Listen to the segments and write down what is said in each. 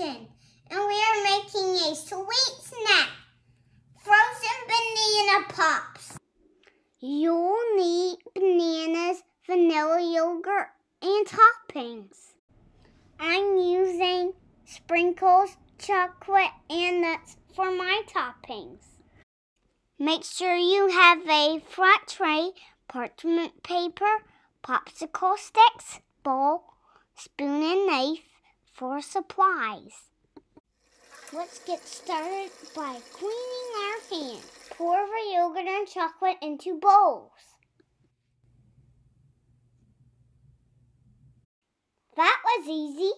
kitchen, and we are making a sweet snack, frozen banana pops. You'll need bananas, vanilla yogurt, and toppings. I'm using sprinkles, chocolate, and nuts for my toppings. Make sure you have a flat tray, parchment paper, popsicle sticks, bowl, spoon, and knife for supplies. Let's get started by cleaning our hands. Pour the yogurt and chocolate into bowls. That was easy.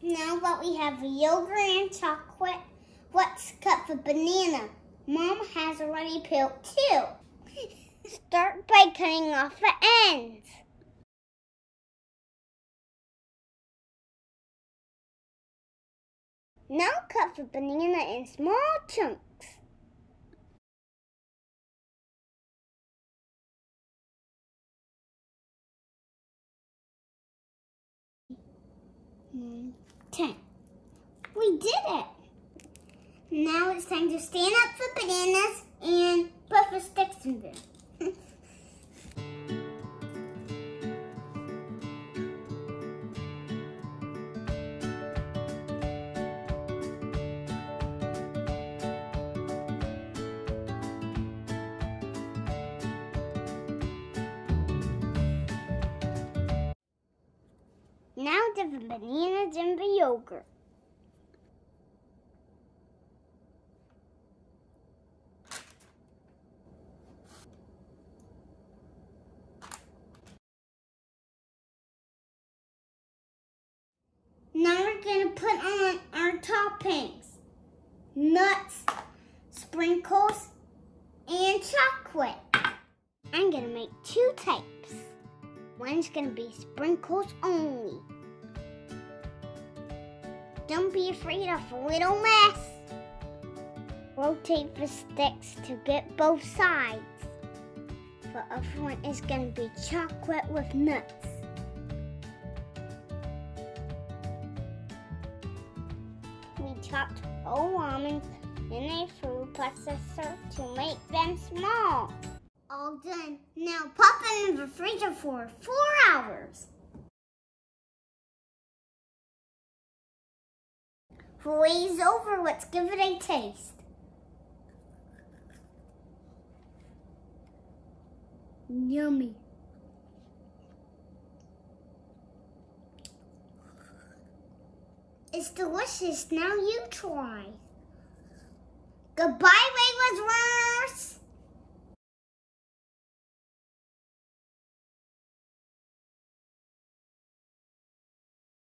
Now that we have the yogurt and chocolate, let's cut the banana. Mom has already peeled two. Start by cutting off the ends. Now cut the banana in small chunks. Nine, 10. We did it! Now it's time to stand up the bananas and put the sticks in them. Now dip the bananas in the yogurt. Now we're going to put on our toppings. Nuts, sprinkles, and chocolate. I'm going to make two types. One's going to be sprinkles only. Don't be afraid of a little mess. Rotate the sticks to get both sides. The other one is going to be chocolate with nuts. We chopped whole almonds in a food processor to make them small. All done. Now pop them in the freezer for 4 hours. Freeze over. Let's give it a taste. Yummy. It's delicious. Now you try. Goodbye.